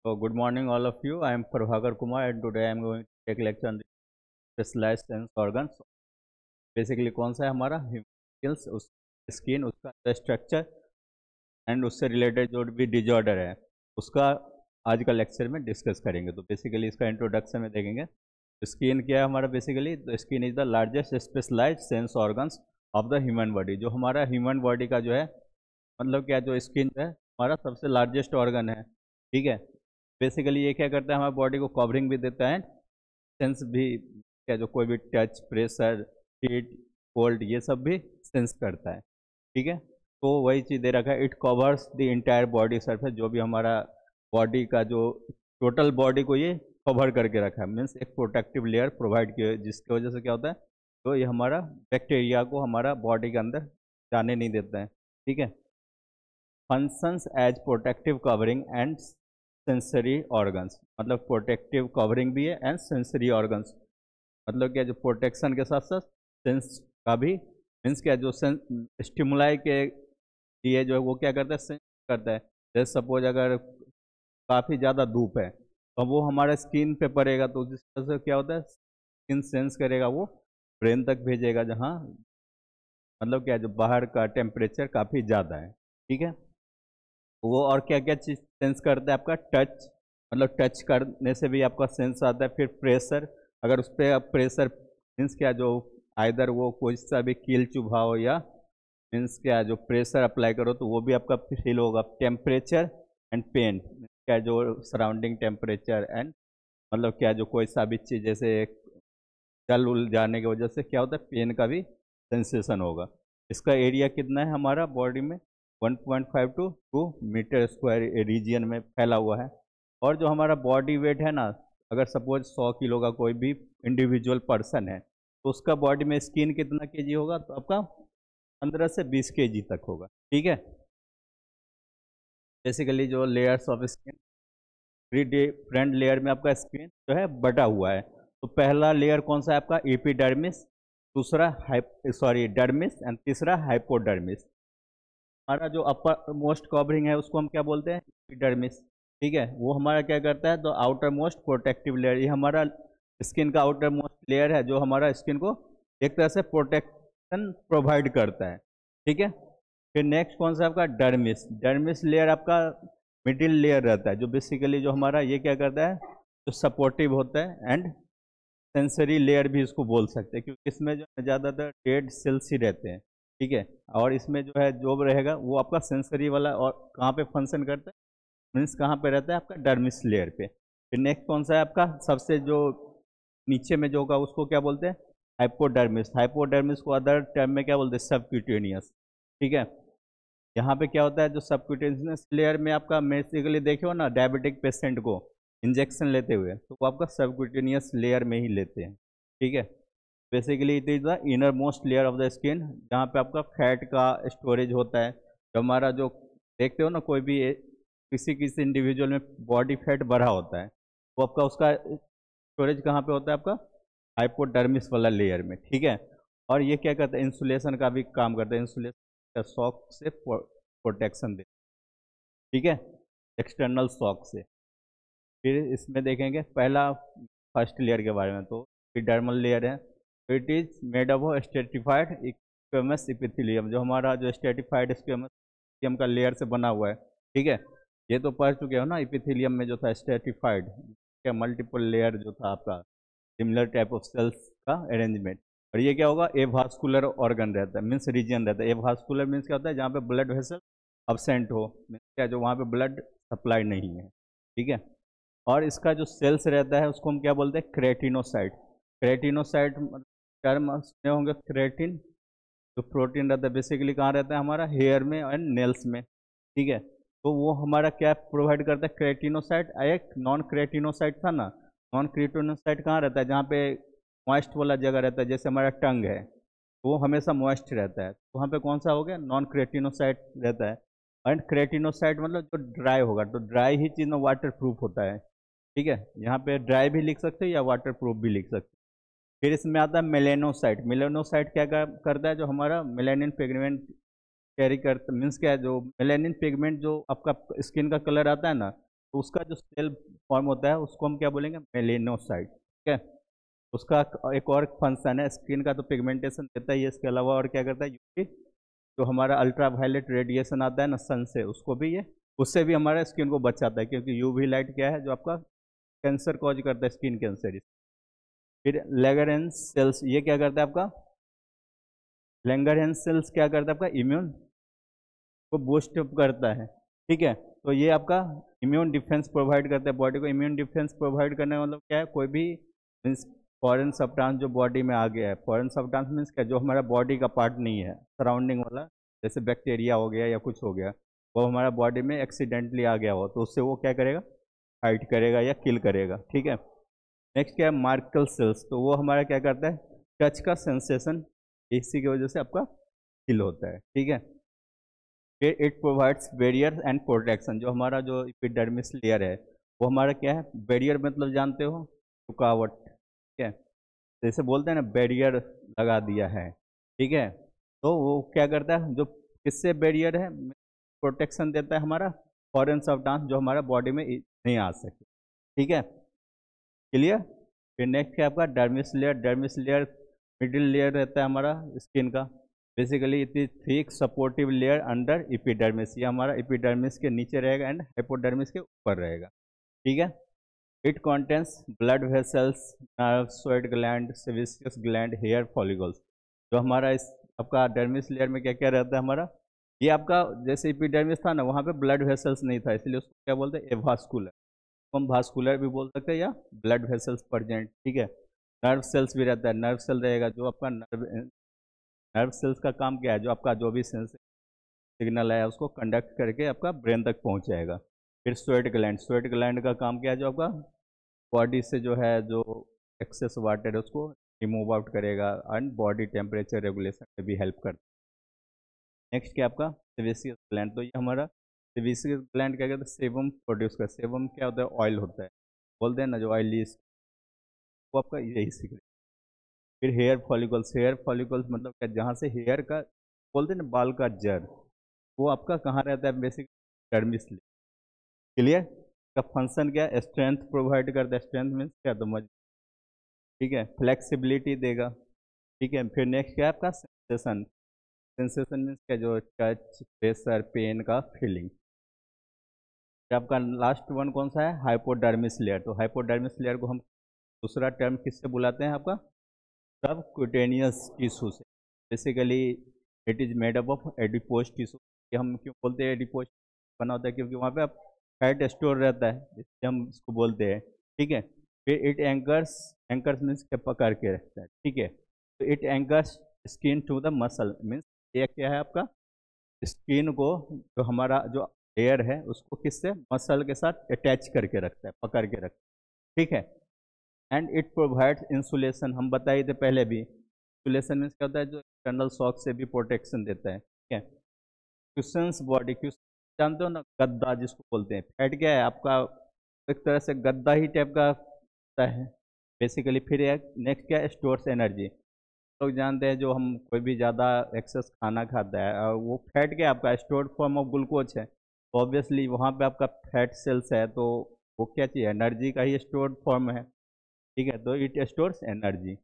So good morning all of you. I am Prabhakar Kumar and today I am going to take lecture on the specialized sense organs. Basically कौन सा है हमारा human उस skin उसका structure and उससे related जो भी disorder है उसका आज का लेक्चर में डिस्कस करेंगे। तो बेसिकली इसका इंट्रोडक्शन में देखेंगे स्किन क्या है हमारा। बेसिकली तो skin is the largest specialized sense organs of the human body. जो हमारा ह्यूमन बॉडी का जो है मतलब क्या जो स्किन है हमारा सबसे लार्जेस्ट ऑर्गन है। ठीक है, बेसिकली ये क्या करता है हमारी बॉडी को कवरिंग भी देता है, सेंस भी क्या जो कोई भी टच प्रेशर हीट कोल्ड ये सब भी सेंस करता है। ठीक है, तो वही चीज़ दे रखा है, it covers the entire body surface. जो भी हमारा बॉडी का जो टोटल बॉडी को ये कवर करके रखा है, मीन्स एक प्रोटेक्टिव लेयर प्रोवाइड किया है, जिसकी वजह से क्या होता है तो ये हमारा बैक्टीरिया को हमारा बॉडी के अंदर जाने नहीं देता है। ठीक है, functions as protective covering and sensory organs. मतलब प्रोटेक्टिव कवरिंग भी है एंड सेंसरी ऑर्गन्स, मतलब क्या जो प्रोटेक्शन के साथ साथ सेंस का भी, मीन्स क्या जो स्टिमुलाई के लिए जो है वो क्या करता है सेंस करता है। जैसे सपोज अगर काफ़ी ज़्यादा धूप है तो वो हमारे स्किन पे पड़ेगा तो जिस तरह से क्या होता है स्किन सेंस करेगा, वो ब्रेन तक भेजेगा जहाँ मतलब क्या जो बाहर का टेम्परेचर काफ़ी ज़्यादा है। ठीक है, वो और क्या क्या चीज़ सेंस करता है आपका टच, मतलब टच करने से भी आपका सेंस आता है। फिर प्रेशर, अगर उस पर प्रेशर मीन्स क्या जो आइदर वो कोई सा भी कील चुभाओ या मीन्स क्या जो प्रेशर अप्लाई करो तो वो भी आपका फील होगा। टेम्परेचर एंड पेन, क्या जो सराउंडिंग टेम्परेचर एंड मतलब क्या जो कोई सा भी चीज़ जैसे जल उल जाने की वजह से क्या होता है पेन का भी सेंसेशन होगा। इसका एरिया कितना है हमारा बॉडी में 1.5 टू 2 मीटर स्क्वायर रीजियन में फैला हुआ है। और जो हमारा बॉडी वेट है ना, अगर सपोज 100 किलो का कोई भी इंडिविजुअल पर्सन है तो उसका बॉडी में स्किन कितना केजी होगा तो आपका 15 से 20 केजी तक होगा। ठीक है, बेसिकली जो layers of skin, three different layer में आपका स्किन जो है बटा हुआ है। तो पहला लेयर कौन सा है आपका एपिडर्मिस, दूसरा डर्मिस एंड तीसरा हाइपोडर्मिस। हमारा जो अपर मोस्ट कवरिंग है उसको हम क्या बोलते हैं एपिडर्मिस। ठीक है, वो हमारा क्या करता है तो आउटर मोस्ट प्रोटेक्टिव लेयर, ये हमारा स्किन का आउटर मोस्ट लेयर है जो हमारा स्किन को एक तरह से प्रोटेक्शन प्रोवाइड करता है। ठीक है, फिर नेक्स्ट कौन सा आपका डर्मिस। डर्मिस लेयर आपका मिडिल लेयर रहता है जो बेसिकली जो हमारा ये क्या करता है जो सपोर्टिव होता है एंड सेंसरी लेयर भी इसको बोल सकते हैं, क्योंकि इसमें जो ज़्यादातर डेड सेल्स ही रहते हैं। ठीक है, और इसमें जो है जो रहेगा वो आपका सेंसरी वाला और कहाँ पे फंक्शन करता है मीन्स कहाँ पे रहता है आपका डर्मिस लेयर पे। फिर नेक्स्ट कौन सा है आपका सबसे जो नीचे में जो होगा उसको क्या बोलते हैं हाइपोडर्मिस। हाइपोडर्मिस को अदर टर्म में क्या बोलते हैं सबक्यूटेनियस। ठीक है, यहाँ पे क्या होता है जो सबक्यूटेनियस लेयर में आपका बेसिकली देखे हो ना डायबिटिक पेशेंट को इंजेक्शन लेते हुए तो वो आपका सबक्यूटेनियस लेयर में ही लेते हैं। ठीक है, basically it is the inner most layer of the skin जहाँ पे आपका फैट का स्टोरेज होता है। जो हमारा जो देखते हो ना कोई भी किसी किसी इंडिविजुअल में बॉडी फैट बढ़ा होता है वो आपका उसका स्टोरेज कहाँ पे होता है आपका हाइपोडर्मिस वाला लेयर में। ठीक है, और ये क्या करता है इंसुलेशन का भी काम करता है, इंसुलेशन शॉक से प्रोटेक्शन दे। ठीक है, एक्सटर्नल शॉक से। फिर इसमें देखेंगे पहला फर्स्ट लेयर के बारे में, तो एपिडर्मल लेयर है। It is made of stratified squamous epithelium. जो हमारा जो स्ट्रेटिफाइड स्क्वेमस इपिथेलियम का लेयर से बना हुआ है। ठीक है, ये तो पढ़ चुके हो ना इपिथेलियम में जो था स्ट्रेटिफाइड क्या मल्टीपल लेयर जो था आपका सिमिलर टाइप ऑफ सेल्स का अरेंजमेंट। और ये क्या होगा एवास्कुलर ऑर्गन रहता है मीन्स रीजन रहता है। एवास्कुलर मीन्स क्या होता है जहाँ पे ब्लड वेसल अब्सेंट हो, मीन्स क्या जो वहाँ पे ब्लड सप्लाई नहीं है। ठीक है, और इसका जो सेल्स रहता है उसको हम क्या बोलते हैं क्रेटिनोसाइट। क्रेटिनोसाइट टर्म सुने होंगे, क्रेटिन जो प्रोटीन रहता है बेसिकली कहाँ रहता है हमारा हेयर में एंड नेल्स में। ठीक है, तो वो हमारा क्या प्रोवाइड करता है क्रेटिनोसाइट। एक नॉन क्रेटिनोसाइट था ना, नॉन क्रेटिनोसाइट कहाँ रहता है जहाँ पे मॉइस्ट वाला जगह रहता है, जैसे हमारा टंग है तो वो हमेशा मॉइस्ट रहता है, तो वहाँ पे कौन सा हो गया नॉन क्रेटिनोसाइट रहता है। एंड क्रेटिनोसाइट मतलब जो ड्राई होगा, तो ड्राई ही चीज़ में वाटर प्रूफ होता है। ठीक है, यहाँ पे ड्राई भी लिख सकते हैं या वाटर प्रूफ भी लिख सकते हैं। फिर इसमें आता है मेलेनोसाइट। मेलेनोसाइट क्या करता है जो हमारा मेलेनिन पिगमेंट कैरी करता मीन्स क्या है जो मेलेनिन पिगमेंट जो आपका स्किन का कलर आता है ना तो उसका जो सेल फॉर्म होता है उसको हम क्या बोलेंगे, मेलेनोसाइट। ठीक है, उसका एक और फंक्शन है, स्किन का तो पिगमेंटेशन देता ही है, इसके अलावा और क्या करता है, यूवी जो हमारा अल्ट्रा वायलेट रेडिएशन आता है ना सन से, उसको भी ये, उससे भी हमारा स्किन को बचाता है, क्योंकि यूवी लाइट क्या है जो आपका कैंसर कॉज करता है, स्किन कैंसर। फिर लेगरेंस सेल्स, ये क्या करता है आपका, लेंगरहेंस सेल्स क्या करता है आपका, इम्यून को बूस्ट अप करता है। ठीक है, तो ये आपका इम्यून डिफेंस प्रोवाइड करता है बॉडी को। इम्यून डिफेंस प्रोवाइड करने का मतलब क्या है, कोई भी मीन्स फॉरेन सब्सटेंस जो बॉडी में आ गया है, फॉरेन सब्सटेंस मीन्स क्या, जो हमारा बॉडी का पार्ट नहीं है, सराउंडिंग वाला, जैसे बैक्टीरिया हो गया या कुछ हो गया, वो हमारा बॉडी में एक्सीडेंटली आ गया हो, तो उससे वो क्या करेगा, फाइट करेगा या किल करेगा। ठीक है, नेक्स्ट क्या है, मार्कल सेल्स, तो वो हमारा क्या करता है, टच का सेंसेशन इसी की वजह से आपका किल होता है। ठीक है, फिर it provides barrier and protection, जो हमारा जो एपिडर्मिस लेयर है वो हमारा क्या है, बैरियर मतलब जानते हो, रुकावट। ठीक है, जैसे बोलते हैं ना, बैरियर लगा दिया है। ठीक है, तो वो क्या करता है, जो किससे बैरियर है, प्रोटेक्शन देता है हमारा फॉरेन सब्सटेंस जो हमारा बॉडी में नहीं आ सके। ठीक है, क्लियर। फिर नेक्स्ट क्या आपका, dermis layer. Dermis layer middle layer रहता है हमारा स्किन का, basically it is thick supportive layer under epidermis, ये हमारा एपिडर्मिस के नीचे रहेगा एंड हाइपोडर्मिस के ऊपर रहेगा। ठीक है, it contains blood vessels, nerve, sweat gland, sebaceous gland, hair follicles. जो हमारा इस आपका डर्मिस लेयर में क्या क्या रहता है हमारा, ये आपका जैसे एपिडर्मिस था ना, वहाँ पे ब्लड वेसल्स नहीं था, इसलिए उसको क्या बोलते हैं, एवास्कुलर, हम भास्कुलर भी बोल सकते हैं या ब्लड वेसल्स प्रेजेंट। ठीक है, नर्व सेल्स भी रहता है, नर्व सेल रहेगा, जो आपका नर्व, नर्व सेल्स का काम क्या है, जो आपका जो भी सेंस सिग्नल है उसको कंडक्ट करके आपका ब्रेन तक पहुंचाएगा। फिर स्वेट ग्लैंड, स्वेट ग्लैंड का काम क्या है, जो आपका बॉडी से जो है जो एक्सेस वाटर है उसको रिमूव आउट करेगा एंड बॉडी टेम्परेचर रेगुलेशन में भी हेल्प करता है। नेक्स्ट क्या आपका, सेबेसियस ग्लैंड, तो ये हमारा सेबेसियस ग्लैंड क्या कहते हैं, सेबम प्रोड्यूस कर, सेबम क्या होता है, ऑयल होता है, बोलते हैं ना जो ऑयली, वो आपका यही सीक्रेट। फिर हेयर फॉलिकल्स, हेयर फॉलिकल्स मतलब क्या, जहाँ से हेयर का बोलते हैं ना, बाल का जड़, वो आपका कहाँ रहता है, बेसिक डर्मिस। क्लियर, का फंक्शन क्या है, स्ट्रेंथ प्रोवाइड करता है, स्ट्रेंथ मीन्स क्या, तो मज, ठीक है, फ्लेक्सिबिलिटी देगा। ठीक है, फिर नेक्स्ट क्या है आपका, सेंसेशन। सेंसेशन मीन्स क्या, जो टच, प्रेशर, पेन का फीलिंग। आपका लास्ट वन कौन सा है, हाइपोडर्मिस लेयर। तो हाइपोडर्मिस लेयर को हम दूसरा टर्म किससे बुलाते हैं आपका, सब क्यूटेनियस टिश्यू से। Basically it is made up of adipose tissue. ये हम क्यों बोलते हैं एडिपोज बना होता है, क्योंकि वहाँ पे आप फैट स्टोर रहता है, इसलिए हम इसको बोलते हैं। ठीक है, फिर इट एंकर्स, एंकर्स मीन्स के पकड़ के रखता है। ठीक है, तो it anchors skin to the muscle, means ये क्या है आपका, स्किन को, जो हमारा जो हेयर है उसको किससे, मसल के साथ अटैच करके रखता है, पकड़ के रखता है। ठीक है, एंड इट प्रोवाइड्स इंसुलेशन, हम बताए थे पहले भी, इंसुलेशन मीन्स क्या होता है, जो एक्सटर्नल शॉक से भी प्रोटेक्शन देता है। ठीक है, क्वेश्चंस बॉडी, क्वेश्चन जानते हो ना, गद्दा जिसको बोलते हैं, फैट क्या है आपका, एक तरह से गद्दा ही टाइप का होता है बेसिकली। फिर एक नेक्स्ट क्या है, स्टोर्स एनर्जी। लोग जानते हैं जो हम कोई भी ज़्यादा एक्सेस खाना खाता है, और वो फैट क्या है आपका, स्टोर्ड फॉर्म ऑफ ग्लूकोज है, तो ऑब्वियसली वहाँ पे आपका फैट सेल्स है, तो वो क्या चाहिए, एनर्जी का ही स्टोर्ड फॉर्म है। ठीक है, तो इट स्टोर्स एनर्जी।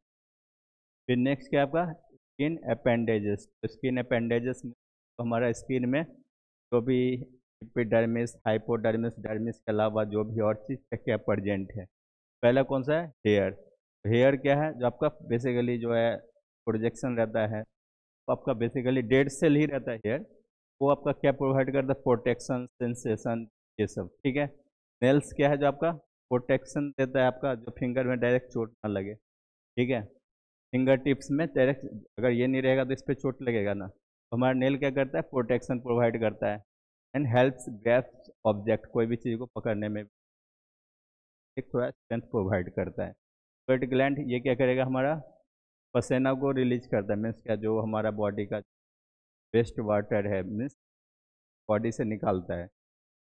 फिर नेक्स्ट क्या आपका, स्किन अपेंडेजेस। तो स्किन अपेंडेजेस तो हमारा स्किन में जो भी एपिडर्मिस, हाइपोडर्मिस, डर्मिस के अलावा जो भी और चीज़ क्या क्या प्रेजेंट है। पहला कौन सा है, हेयर। हेयर क्या है, जो आपका बेसिकली जो है प्रोजेक्शन रहता है, तो आपका बेसिकली डेड सेल ही रहता है हेयर, वो आपका क्या प्रोवाइड करता है, प्रोटेक्शन, सेंसेशन, ये सब। ठीक है, नेल्स क्या है, जो आपका प्रोटेक्शन देता है, आपका जो फिंगर में डायरेक्ट चोट ना लगे। ठीक है, फिंगर टिप्स में डायरेक्ट अगर ये नहीं रहेगा तो इस पर चोट लगेगा ना, तो हमारा नेल क्या करता है, प्रोटेक्शन प्रोवाइड करता है एंड हेल्प्स ग्रैस्प ऑब्जेक्ट, कोई भी चीज़ को पकड़ने में एक थोड़ा स्ट्रेंथ प्रोवाइड करता है। स्वेट ग्लैंड ये क्या करेगा, हमारा पसीना को रिलीज करता है, मीन्स क्या, जो हमारा बॉडी का वेस्ट वाटर है, मीन्स बॉडी से निकालता है।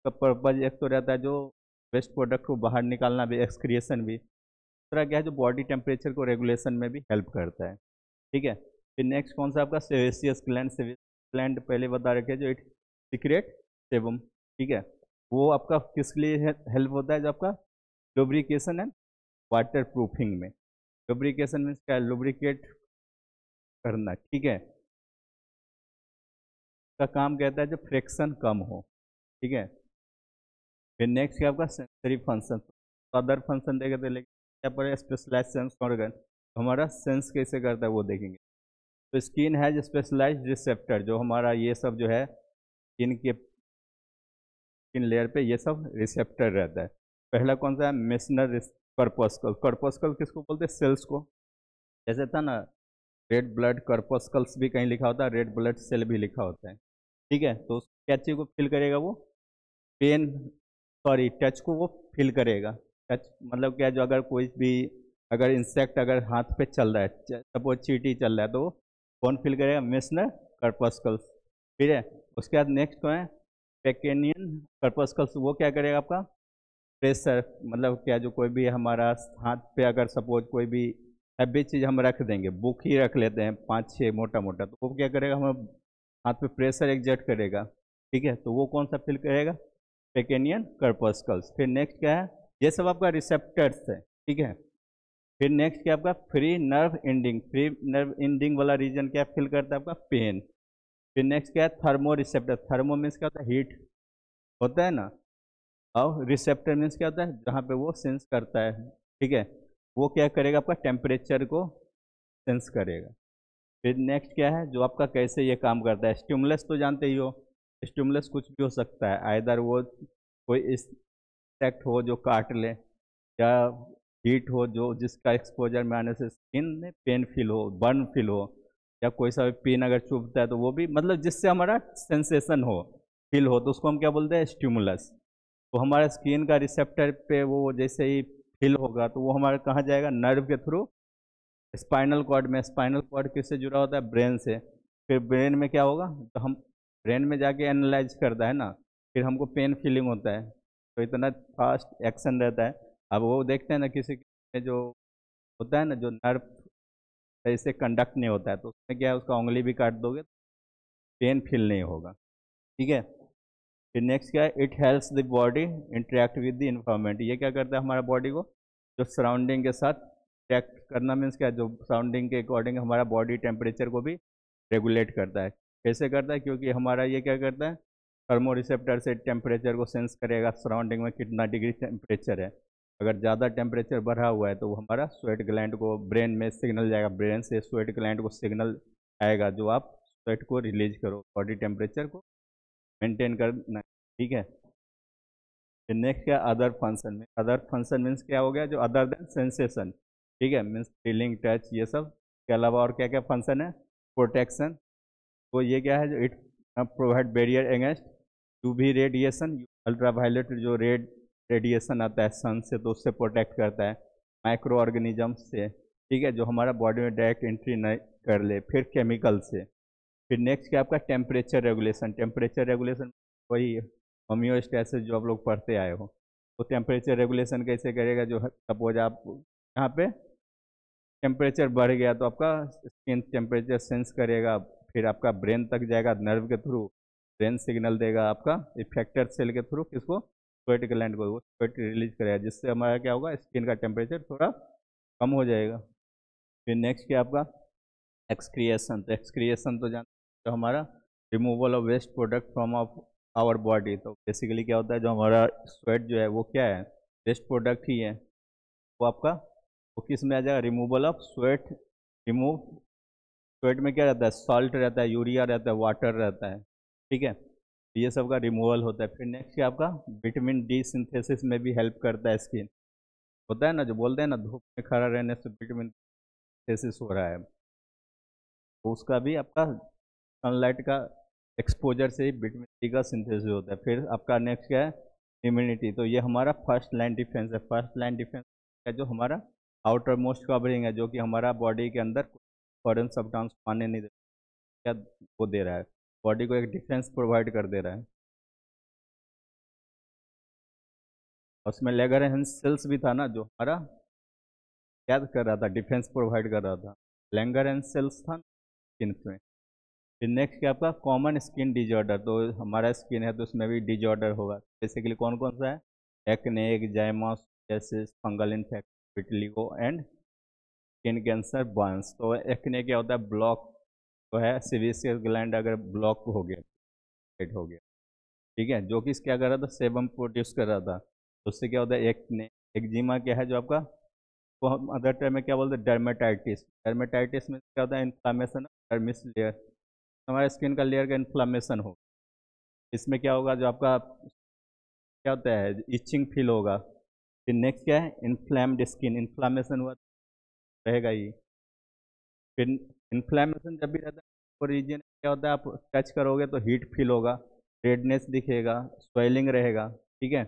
तो पर्पज एक तो रहता है जो वेस्ट प्रोडक्ट को बाहर निकालना भी, एक्सक्रिएशन भी। दूसरा क्या है, जो बॉडी टेम्परेचर को रेगुलेशन में भी हेल्प करता है। ठीक है, फिर नेक्स्ट कौन सा आपका, सेबेसियस ग्लैंड। सेबेसियस ग्लैंड पहले बता रखे, जो इट सीक्रेट सेबम। ठीक है, वो आपका किस लिए हेल्प होता है, जो आपका लुब्रिकेशन एंड वाटर प्रूफिंग में। लुब्रिकेशन मीन्स क्या है, लुब्रिकेट करना, ठीक है। का काम कहता है जो फ्रिक्शन कम हो, ठीक है। फिर नेक्स्ट क्या आपका सेंसरी फंक्शन, तो अदर फंक्शन देखे तो, लेकिन यहाँ पर स्पेशलाइज सेंस ऑर्गन, तो हमारा सेंस कैसे करता है वो देखेंगे। तो स्किन हैज स्पेशलाइज्ड रिसेप्टर, जो हमारा ये सब जो है स्किन के स्किन लेयर पे ये सब रिसेप्टर रहता है। पहला कौन सा है, मेसनर कर्पस्कल। कर्पस्कल किसको बोलते हैं, सेल्स को। जैसे था ना रेड ब्लड कर्पस्कल्स भी कहीं लिखा होता है, रेड ब्लड सेल भी लिखा होता है, ठीक है। तो क्या चीज़ को फिल करेगा वो, पेन, सॉरी टच को वो फील करेगा। टच मतलब क्या, जो अगर कोई भी अगर इंसेक्ट अगर हाथ पे चल रहा है, सपोज चींटी चल रहा है, तो वो कौन फील करेगा, मेसनर कर्पस्कल्स, ठीक है। उसके बाद नेक्स्ट है पेकेनियन कर्पस्कल्स, वो क्या करेगा आपका प्रेशर, मतलब क्या, जो कोई भी हमारा हाथ पे अगर सपोज कोई भी हैवी चीज़ हम रख देंगे, बुक ही रख लेते हैं 5-6 मोटा मोटा, तो वो क्या करेगा, हम हाथ पे प्रेशर एग्जर्ट करेगा, ठीक है। तो वो कौन सा फील करेगा, पेकेनियन कर्पस्कल्स। फिर नेक्स्ट क्या है, ये सब आपका रिसेप्टर्स है, ठीक है। फिर नेक्स्ट क्या आपका free nerve ending, free nerve ending वाला रीजन क्या फील करता है, आपका पेन। फिर नेक्स्ट क्या है, थर्मो रिसेप्टर। थर्मो मीन्स क्या होता है, हीट होता है ना, और रिसेप्टर मीन्स क्या होता है, जहाँ पे वो सेंस करता है, ठीक है। वो क्या करेगा, आपका टेम्परेचर को सेंस करेगा। फिर नेक्स्ट क्या है, जो आपका कैसे ये काम करता है, स्टिमुलस तो जानते ही हो। स्टिमुलस कुछ भी हो सकता है, आइदर वो कोई इंसेक्ट हो जो काट ले, या हीट हो जो जिसका एक्सपोजर में आने से स्किन में पेन फील हो, बर्न फील हो, या कोई सा भी पेन अगर चुभता है तो वो भी, मतलब जिससे हमारा सेंसेशन हो, फील हो, तो उसको हम क्या बोलते हैं, स्टिमुलस। तो हमारे स्किन का रिसेप्टर पे वो जैसे ही फील होगा, तो वो हमारे कहाँ जाएगा, नर्व के थ्रू स्पाइनल कॉर्ड में। स्पाइनल कॉर्ड किससे जुड़ा होता है, ब्रेन से। फिर ब्रेन में क्या होगा, तो हम ब्रेन में जाके एनालाइज करता है ना, फिर हमको पेन फीलिंग होता है, तो इतना फास्ट एक्शन रहता है। अब वो देखते हैं ना किसी में जो होता है ना, जो नर्व सही से कंडक्ट नहीं होता है, तो उसमें क्या है, उसका उंगली भी काट दोगे पेन फील नहीं होगा, ठीक है। फिर नेक्स्ट क्या है, it helps the body interact with the environment. ये क्या करता है, हमारा बॉडी को जो सराउंडिंग के साथ इंटरेक्ट करना, मीन्स क्या, जो सराउंडिंग के अकॉर्डिंग हमारा बॉडी टेम्परेचर को भी रेगुलेट करता है। कैसे करता है, क्योंकि हमारा ये क्या करता है, थर्मो रिसेप्टर से टेम्परेचर को सेंस करेगा, सराउंडिंग में कितना डिग्री टेम्परेचर है। अगर ज़्यादा टेम्परेचर बढ़ा हुआ है तो वो हमारा स्वेट ग्लैंड को ब्रेन में सिग्नल जाएगा, ब्रेन से स्वेट ग्लैंड को सिग्नल आएगा, जो आप स्वेट को रिलीज करो, बॉडी टेम्परेचर को मेंटेन करना, ठीक है। फिर नेक्स्ट क्या, अदर फंक्शन में, अदर फंक्शन मीन्स क्या हो गया, जो अदर देन सेंसेशन, ठीक है, मीन्स फीलिंग टच ये सब के अलावा और क्या क्या फंक्शन है, प्रोटेक्शन। तो ये क्या है, जो it provide barrier against UV radiation, ultraviolet जो रेडिएशन आता है सन से, तो उससे प्रोटेक्ट करता है। माइक्रो ऑर्गेनिज्म से, ठीक है, जो हमारा बॉडी में डायरेक्ट एंट्री नहीं कर ले। फिर केमिकल से। फिर नेक्स्ट क्या आपका टेम्परेचर रेगुलेशन। टेम्परेचर रेगुलेशन वही होम्योस्टैसिस जो आप लोग पढ़ते आए हो। तो टेम्परेचर रेगुलेशन कैसे करेगा, जो सपोज आप यहाँ पे टेम्परेचर बढ़ गया तो आपका स्किन टेम्परेचर सेंस करेगा, फिर आपका ब्रेन तक जाएगा नर्व के थ्रू, ब्रेन सिग्नल देगा आपका इफेक्टर सेल के थ्रू, किसको, स्वेट ग्लैंड को, वो स्वेट रिलीज करेगा, जिससे हमारा क्या होगा, स्किन का टेम्परेचर थोड़ा कम हो जाएगा। फिर नेक्स्ट क्या आपका एक्सक्रिएशन। तो एक्सक्रिएशन तो जानते हैं, तो हमारा removal of waste product from of our body. तो बेसिकली क्या होता है, जो हमारा स्वेट जो है वो क्या है, वेस्ट प्रोडक्ट ही है। वो आपका वो किस में आ जाएगा, removal of sweat. Remove, sweat में क्या रहता है, सॉल्ट रहता है, यूरिया रहता है, वाटर रहता है, ठीक है। तो ये सब का रिमूवल होता है। फिर नेक्स्ट क्या आपका विटामिन डी सिंथेसिस में भी हेल्प करता है स्किन। होता है ना, जो बोलते हैं ना धूप में खड़ा रहने से विटामिन सिंथेसिस हो रहा है, तो उसका भी आपका सनलाइट का एक्सपोजर से ही विटामिन डी का सिंथेसिस होता है। फिर आपका नेक्स्ट क्या है, इम्यूनिटी। तो ये हमारा फर्स्ट लाइन डिफेंस है। फर्स्ट लाइन डिफेंस है जो हमारा आउटर मोस्ट कवरिंग है, जो कि हमारा बॉडी के अंदर फॉरेन सब्सटेंस आने नहीं देता, क्या वो दे रहा है, बॉडी को एक डिफेंस प्रोवाइड कर दे रहा है। और उसमें लेगरहेंस सेल्स भी था ना, जो हमारा क्या कर रहा था, डिफेंस प्रोवाइड कर रहा था। लैंगरहेंस सेल्स था स्किन में, फिर नेक्स्ट क्या आपका कॉमन स्किन डिजॉर्डर, तो हमारा स्किन है तो उसमें भी डिजॉर्डर होगा। बेसिकली कौन कौन सा है? Acne, eczema, psoriasis, fungal infection, vitiligo and skin cancer, burns. तो एक्ने क्या होता है? ब्लॉक तो है सीबेसियस ग्लैंड, अगर ब्लॉक हो गया, हिट हो गया, ठीक है, जो कि क्या कर रहा था? सेबम प्रोड्यूस कर रहा था, तो उससे क्या होता है? एक्ने। एक्जिमा क्या है जो आपका, वो हम अदर टर्म में क्या बोलते हैं? डर्मेटाइटिस। डर्मेटाइटिस में क्या होता है? इन्फ्लामेशन डर्मिस लेयर, हमारे स्किन का लेयर का इन्फ्लामेशन हो। इसमें क्या होगा? जो आपका क्या होता है? इचिंग फील होगा। फिर नेक्स्ट क्या है? इन्फ्लेम्ड स्किन, इन्फ्लामेशन हुआ रहेगा ही। फिर इन्फ्लेमेशन जब भी रहता है तो रीजन क्या होता है? आप टच करोगे तो हीट फील होगा, रेडनेस दिखेगा, स्वेलिंग रहेगा, ठीक है,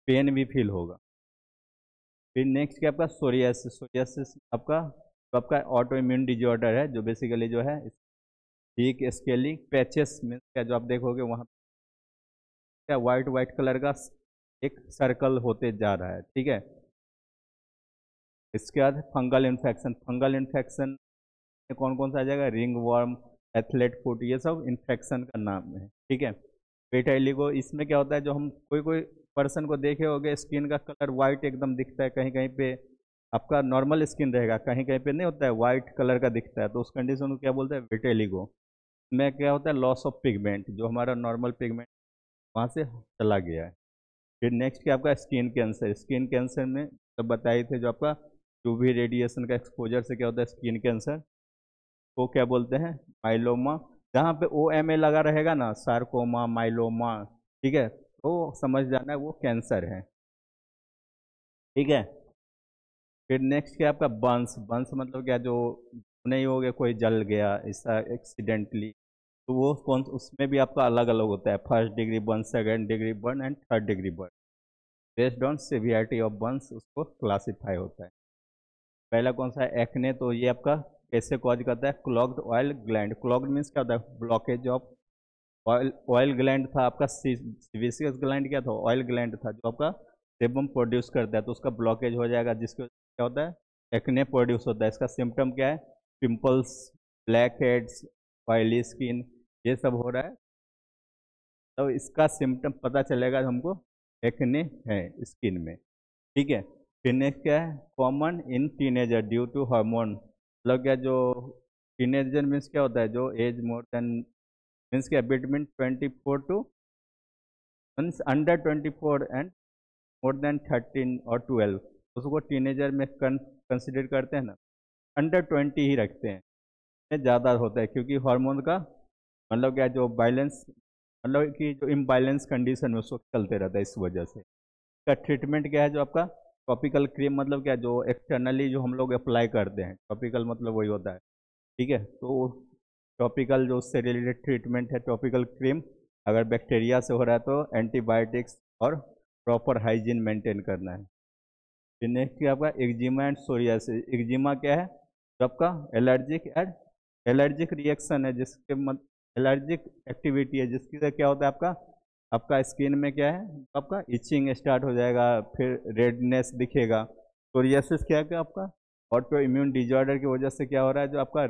पेन भी फील होगा। फिर नेक्स्ट क्या आपका? सोरियासिस। सोरियासिस आपका तो आपका ऑटो इम्यून डिजॉर्डर है, जो बेसिकली जो है थिक स्केली पैचेस में क्या जो आप देखोगे वहाँ क्या वाइट वाइट कलर का एक सर्कल होते जा रहा है, ठीक है। इसके बाद फंगल इन्फेक्शन। फंगल इन्फेक्शन में कौन कौन सा आ जाएगा? रिंग वर्म, एथलेट फुट, ये सब इन्फेक्शन का नाम है, ठीक है। विटिलिगो, इसमें क्या होता है? जो हम कोई कोई पर्सन को देखे होंगे स्किन का कलर वाइट एकदम दिखता है, कहीं कहीं पे आपका नॉर्मल स्किन रहेगा, कहीं कहीं पे नहीं होता है, वाइट कलर का दिखता है, तो उस कंडीशन को क्या बोलते हैं? विटिलिगो। में क्या होता है? लॉस ऑफ पिगमेंट, जो हमारा नॉर्मल पिगमेंट वहाँ से चला गया है। फिर नेक्स्ट क्या आपका? Skin cancer. स्किन कैंसर में तब बताए थे जो आपका यूवी रेडिएशन का एक्सपोजर से क्या होता है? स्किन कैंसर को क्या बोलते हैं? माइलोमा। जहाँ पे ओ एम ए लगा रहेगा ना, सार्कोमा, माइलोमा, ठीक है, तो समझ जाना है वो कैंसर है, ठीक है। फिर नेक्स्ट क्या आपका? बंस। बंस मतलब क्या? जो नहीं हो गया, कोई जल गया ऐसा एक्सीडेंटली, तो वो कौन, उसमें भी आपका अलग अलग होता है, first degree burn, second degree burn and third degree burn. Based on severity of Burns उसको क्लासीफाई होता है। पहला कौन सा है? एक्ने। तो ये आपका कैसे कॉज करता है? Clogged oil gland. Clogged means क्या होता है? Blockage of oil. Oil gland था आपका, सीबेसियस ग्लैंड क्या था? ऑयल ग्लैंड था, जो आपका सेबम प्रोड्यूस करता है, तो उसका ब्लॉकेज हो जाएगा, जिसके क्या होता है? एक्ने प्रोड्यूस होता है। इसका सिम्टम क्या है? Pimples, black heads, oily skin, ये सब हो रहा है, तो इसका सिम्टम पता चलेगा हमको एक्ने है स्किन में, ठीक है। फिर नेक्स्ट क्या है? Common in teenager due to hormone. मतलब क्या? जो टीनेजर मीन्स क्या होता है? जो एज मोर देन मीन्स क्या? Between 24 to means under 24 and more than 13 और 12, उसको टीनेजर में कंसिडर करते हैं ना। अंडर 20 ही रखते हैं, ये ज़्यादा होता है, क्योंकि हार्मोन का मतलब क्या? जो बैलेंस, मतलब कि जो इम्बैलेंस कंडीशन में उसको चलते रहता है, इस वजह से। इसका ट्रीटमेंट क्या है? जो आपका टॉपिकल क्रीम, मतलब क्या? जो एक्सटर्नली जो हम लोग अप्लाई करते हैं, टॉपिकल मतलब वही होता है, ठीक है। तो टॉपिकल जो उससे रिलेटेड ट्रीटमेंट है, टॉपिकल क्रीम। अगर बैक्टीरिया से हो रहा है तो एंटीबायोटिक्स और प्रॉपर हाइजीन मेंटेन करना है। फिर नेक्स्ट क्या आपका? Eczema and psoriasis. एक्जिमा क्या है? जो आपका एलर्जिक रिएक्शन है, जिसके एलर्जिक एक्टिविटी है, जिसकी से क्या होता है? आपका आपका स्किन में क्या है? आपका इचिंग स्टार्ट हो जाएगा, फिर रेडनेस दिखेगा। सोरियासिस क्या है? आपका ऑटो इम्यून डिजॉर्डर की वजह से क्या हो रहा है? जो आपका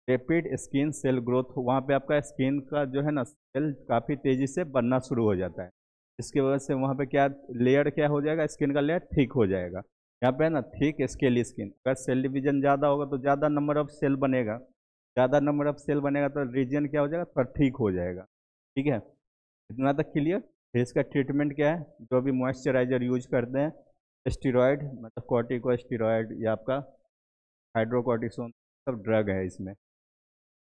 रैपिड स्किन सेल ग्रोथ, वहाँ पे आपका स्किन का जो है ना सेल काफ़ी तेज़ी से बनना शुरू हो जाता है, इसकी वजह से वहाँ पे क्या लेयर क्या हो जाएगा? स्किन का लेयर थिक हो जाएगा। यहाँ पे है ना थिक स्केली स्किन। अगर सेल डिवीजन ज़्यादा होगा तो ज़्यादा नंबर ऑफ सेल बनेगा, ज़्यादा नंबर ऑफ सेल बनेगा तो रीजन क्या हो जाएगा? थोड़ा ठीक हो जाएगा, ठीक है। इतना तक क्लियर। फिर इसका ट्रीटमेंट क्या है? जो भी मॉइस्चराइजर यूज करते हैं, स्टीरॉयड मतलब कॉर्टिको स्टीरॉयड या आपका हाइड्रोकॉर्टिसोन, सब ड्रग है इसमें।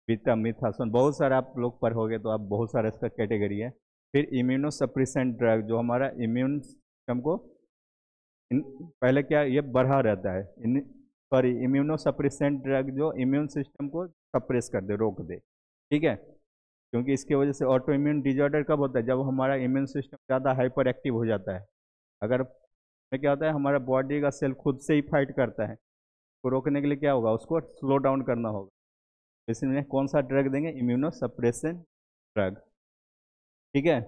बीटा मिथासोन, बहुत सारे आप लोग पढ़ोगे तो आप बहुत सारा इसका कैटेगरी है। फिर इम्यूनो सप्रेसेंट ड्रग, जो हमारा इम्यून सिस्टम को पहले क्या ये बढ़ा रहता है, सॉरी इम्यूनो सप्रेसेंट ड्रग जो इम्यून सिस्टम को सप्रेस कर दे, रोक दे, ठीक है। क्योंकि इसकी वजह से ऑटो इम्यून डिजॉर्डर कब होता है? जब हमारा इम्यून सिस्टम ज़्यादा हाइपर एक्टिव हो जाता है। अगर में क्या होता है? हमारा बॉडी का सेल खुद से ही फाइट करता है, तो रोकने के लिए क्या होगा? उसको स्लो डाउन करना होगा। इसमें कौन सा ड्रग देंगे? इम्यूनो सप्रेसेंट ड्रग, ठीक है।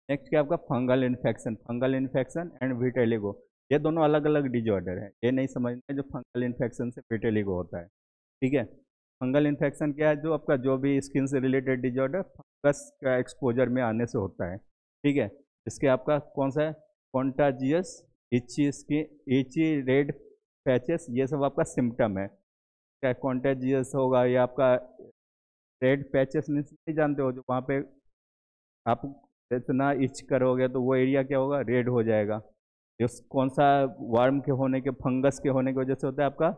नेक्स्ट क्या आपका? Fungal infection. Fungal infection and vitiligo, ये दोनों अलग अलग डिजॉर्डर है, ये नहीं समझना है जो फंगल इन्फेक्शन से विटिलिगो होता है, ठीक है। फंगल इन्फेक्शन क्या है, जो आपका जो भी स्किन से रिलेटेड डिजॉर्डर फंगस का एक्सपोजर में आने से होता है। ठीक है, इसके आपका कौन सा है, contagious itchy skin, itchy red patches, ये सब आपका सिम्टम है। क्या कॉन्टेजियस होगा, या आपका रेड पैचेस मीन्स नहीं जानते हो, जो वहाँ पे आप इतना इच करोगे तो वो एरिया क्या होगा, रेड हो जाएगा। ये कौन सा वर्म के होने के, फंगस के होने की वजह से होता है आपका,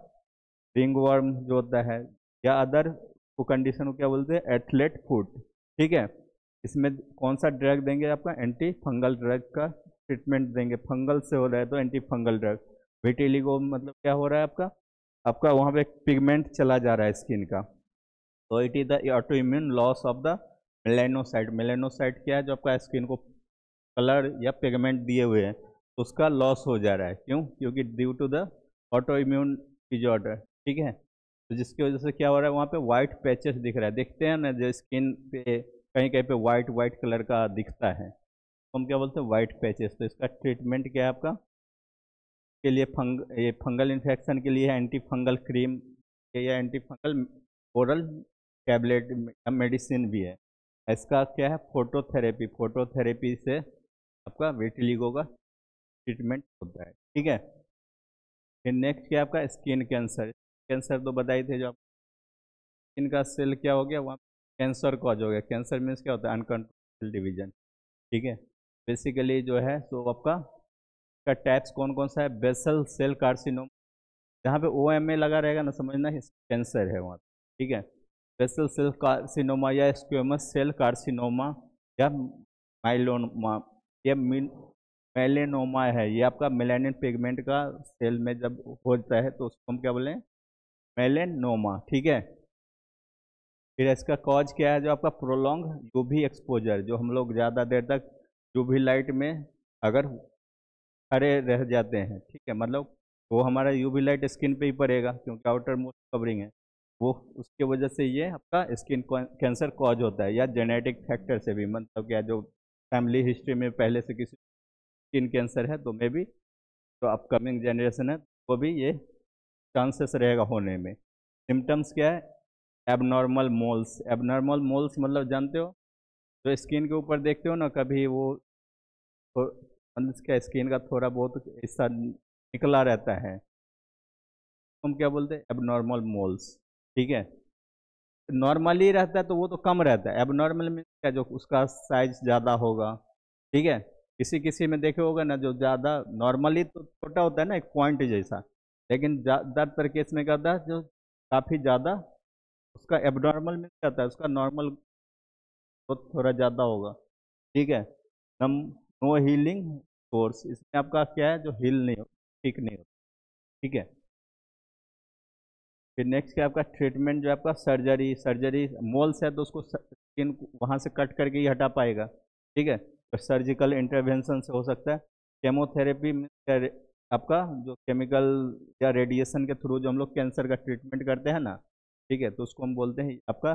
रिंग वर्म जो होता है, या अदर को कंडीशन को क्या बोलते हैं, एथलेट फुट। ठीक है, इसमें कौन सा ड्रग देंगे, आपका एंटी फंगल ड्रग का ट्रीटमेंट देंगे। फंगल से हो रहा है तो एंटी फंगल ड्रग। विटिलिगो मतलब क्या हो रहा है आपका, आपका वहाँ पे पिगमेंट चला जा रहा है स्किन का, तो it is the auto immune loss of the melanocyte. Melanocyte क्या है, जो आपका स्किन को कलर या पिगमेंट दिए हुए हैं, तो उसका लॉस हो जा रहा है। क्यों, क्योंकि due to the autoimmune disorder. ठीक है, तो जिसकी वजह से क्या हो रहा है, वहाँ पे वाइट पैचेस दिख रहा है, देखते हैं ना, जो स्किन पे कहीं कहीं पे वाइट वाइट कलर का दिखता है, तो हम क्या बोलते हैं, वाइट पैचेस। तो इसका ट्रीटमेंट क्या है आपका, के लिए ये फंगल इन्फेक्शन के लिए एंटी फंगल क्रीम या anti fungal oral tablet medicine भी है। इसका क्या है, फोटोथेरेपी। फोटोथेरेपी से आपका विटिलिगो का ट्रीटमेंट होता है। ठीक है, फिर नेक्स्ट क्या है आपका, स्किन कैंसर। कैंसर तो बताए थे, जो आप स्किन का सेल क्या हो गया, वहाँ कैंसर कॉज हो गया। कैंसर मीन्स क्या होता है, अनकंट्रोल डिवीजन। ठीक है, बेसिकली जो है तो आपका का टाइप्स कौन कौन सा है, बेसल सेल कार्सिनोम, जहाँ पे OMA लगा रहेगा ना, समझना कैंसर है वहाँ। ठीक है, बेसल सेल कार्सिनोमा या स्क्वेमस सेल कार्सिनोमा या माइलोमा या मेलेनोमा है, ये आपका मेलानिन पिगमेंट का सेल में जब होता है तो उसको हम क्या बोलें, मेलेनोमा। ठीक है, फिर इसका कॉज क्या है, जो आपका प्रोलॉन्ग यूवी एक्सपोजर, जो हम लोग ज़्यादा देर तक यूवी लाइट में अगर खड़े रह जाते हैं। ठीक है, मतलब वो हमारा यूवी लाइट स्किन पे ही पड़ेगा, क्योंकि आउटर मोस्ट कवरिंग है वो, उसके वजह से ये आपका स्किन कैंसर कॉज होता है। या जेनेटिक फैक्टर से भी, मतलब क्या, जो फैमिली हिस्ट्री में पहले से किसी स्किन कैंसर है तो मे भी, तो अपकमिंग जनरेशन है वो भी ये चांसेस रहेगा होने में। सिम्टम्स क्या है, एबनॉर्मल मोल्स। एबनॉर्मल मोल्स मतलब जानते हो, जो स्किन के ऊपर देखते हो ना कभी, वो मतलब क्या, स्किन का थोड़ा बहुत हिस्सा निकला रहता है, हम क्या बोलते हैं, एबनॉर्मल मोल्स। ठीक है, नॉर्मली रहता है तो वो तो कम रहता है, एबनॉर्मल में क्या, जो उसका साइज ज़्यादा होगा। ठीक है, किसी किसी में देखे होगा ना, जो ज़्यादा नॉर्मली तो छोटा होता है ना, एक पॉइंट जैसा, लेकिन ज़्यादातर केस में क्या होता है, जो काफ़ी ज़्यादा उसका एबनॉर्मल में क्या होता है, उसका नॉर्मल तो थोड़ा ज़्यादा होगा। ठीक है, नम नो हीलिंग कोर्स, इसमें आपका क्या है, जो हील नहीं हो, ठीक नहीं हो। ठीक है, फिर नेक्स्ट क्या आपका ट्रीटमेंट, जो आपका सर्जरी। सर्जरी मोल्स है तो उसको स्किन वहाँ से कट करके ही हटा पाएगा। ठीक है, तो सर्जिकल इंटरवेंशन से हो सकता है। केमोथेरेपी में आपका जो केमिकल या रेडिएशन के थ्रू जो हम लोग कैंसर का ट्रीटमेंट करते हैं ना, ठीक है, तो उसको हम बोलते हैं आपका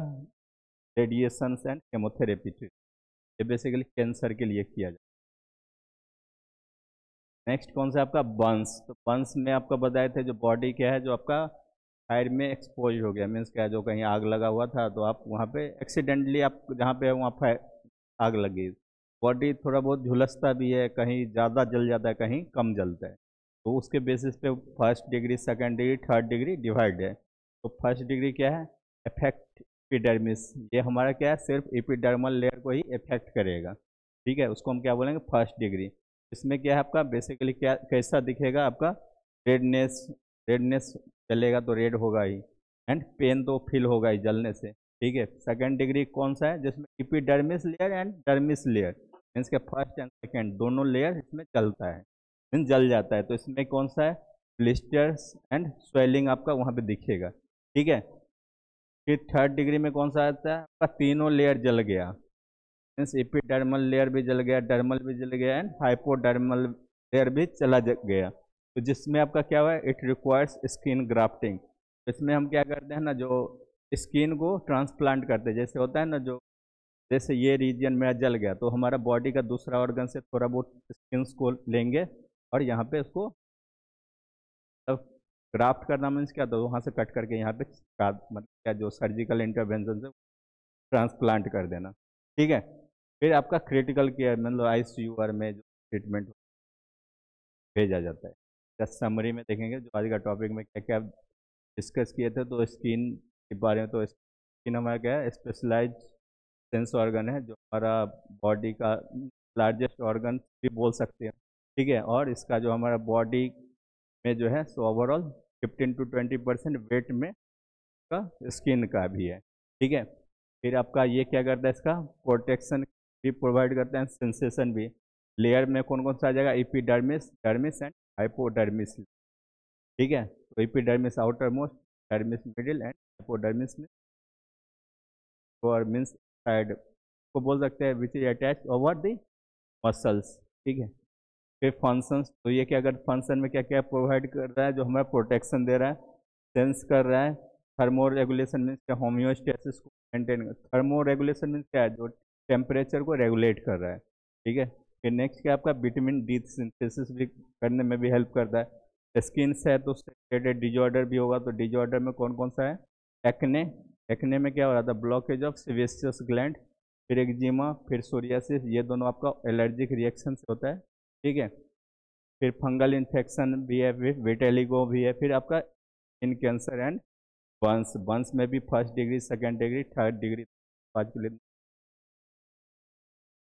रेडिएशन एंड केमोथेरेपी ट्रीटमेंट। ये बेसिकली कैंसर के लिए किया जाए। नेक्स्ट कौन सा आपका बर्न्स। तो बर्न्स में आपका बताए थे, जो बॉडी क्या है, जो आपका फायर में एक्सपोज हो गया, मीन्स क्या है, जो कहीं आग लगा हुआ था तो आप वहाँ पे एक्सीडेंटली आप जहाँ पे वहाँ फायर आग लगी, बॉडी थोड़ा बहुत झुलसता भी है, कहीं ज़्यादा जल जाता है, कहीं कम जलता है, तो उसके बेसिस पे first degree, second degree, third degree divide है। तो फर्स्ट डिग्री क्या है, इफेक्ट एपिडर्मिस, ये हमारा क्या है, सिर्फ एपिडर्मल लेयर को ही इफेक्ट करेगा। ठीक है, उसको हम क्या बोलेंगे, फर्स्ट डिग्री। इसमें क्या है आपका बेसिकली क्या कैसा दिखेगा आपका, रेडनेस, रेडनेस चलेगा तो रेड होगा ही, एंड पेन तो फील होगा ही जलने से। ठीक है, सेकंड डिग्री कौन सा है, जिसमें epidermis layer and dermis layer, means के फर्स्ट एंड सेकंड दोनों लेयर इसमें चलता है, मीन्स जल जाता है। तो इसमें कौन सा है, ब्लिस्टर्स एंड स्वेलिंग आपका वहाँ पे दिखेगा। ठीक है, फिर थर्ड डिग्री में कौन सा आता है आपका, तीनों लेयर जल गया, मीन्स एपिडर्मल लेयर भी जल गया, डर्मल भी जल गया, एंड हाइपोडर्मल लेयर भी चला गया। तो जिसमें आपका क्या हुआ है, इट रिक्वायर्स स्किन ग्राफ्टिंग। इसमें हम क्या करते हैं ना, जो स्किन को ट्रांसप्लांट करते हैं, जैसे होता है ना, जो जैसे ये रीजन मेरा जल गया तो हमारा बॉडी का दूसरा ऑर्गन से थोड़ा बहुत स्किन्स को लेंगे और यहाँ पे उसको ग्राफ्ट करना मीन्स क्या, तो वहाँ से कट करके यहाँ पे मतलब या जो सर्जिकल इंटरवेंशन से ट्रांसप्लांट कर देना। ठीक है, फिर आपका क्रिटिकल केयर मतलब ICU में जो ट्रीटमेंट भेजा जाता है। जस्ट समरी में देखेंगे जो आज का टॉपिक में क्या क्या डिस्कस किए थे। तो स्किन के बारे में, तो स्किन हमारा क्या है, स्पेशलाइज सेंस ऑर्गन है जो हमारा बॉडी का लार्जेस्ट ऑर्गन भी बोल सकते हैं। ठीक है, और इसका जो हमारा बॉडी में जो है सो ओवरऑल 15 to 20% वेट में का स्किन का भी है। ठीक है, फिर आपका ये क्या करता है, इसका प्रोटेक्शन भी प्रोवाइड करता है, सेंसेशन भी। लेयर में कौन कौन सा आ जाएगा, एपिडर्मिस, डर्मिस एंड हाइपोडर्मिस। ठीक है, तो epidermis outer most, dermis middle and hypodermis में और मीन्स साइड को बोल सकते हैं which is attach over the muscles. ठीक है, फिर फंक्शंस, तो ये क्या कर फंक्शन में क्या क्या प्रोवाइड कर रहा है, जो हमारा प्रोटेक्शन दे रहा है, सेंस कर रहा है। थर्मो रेगुलेशन मीन्स क्या, होम्योस्टेसिस को मेंटेन। थर्मो रेगुलेशन मीन्स क्या है, जो टेम्परेचर को रेगुलेट कर रहा है। ठीक है, फिर नेक्स्ट क्या आपका विटामिन डी सिंथेसिस भी करने में भी हेल्प करता है। स्किन से है तो उससे रिलेटेड डिजॉर्डर भी होगा, तो डिजॉर्डर में कौन कौन सा है, एक्ने। एक्ने में क्या हो रहा था, ब्लॉकेज ऑफ सेबेशियस ग्लैंड। फिर एक्जिमा, फिर सोरियासिस, ये दोनों आपका एलर्जिक रिएक्शन से होता है। ठीक है, फिर फंगल इन्फेक्शन भी है, फिर विटेलिगो भी है, फिर आपका इन कैंसर एंड बर्न्स। बर्न्स में भी 1st degree, 2nd degree, 3rd degree, 5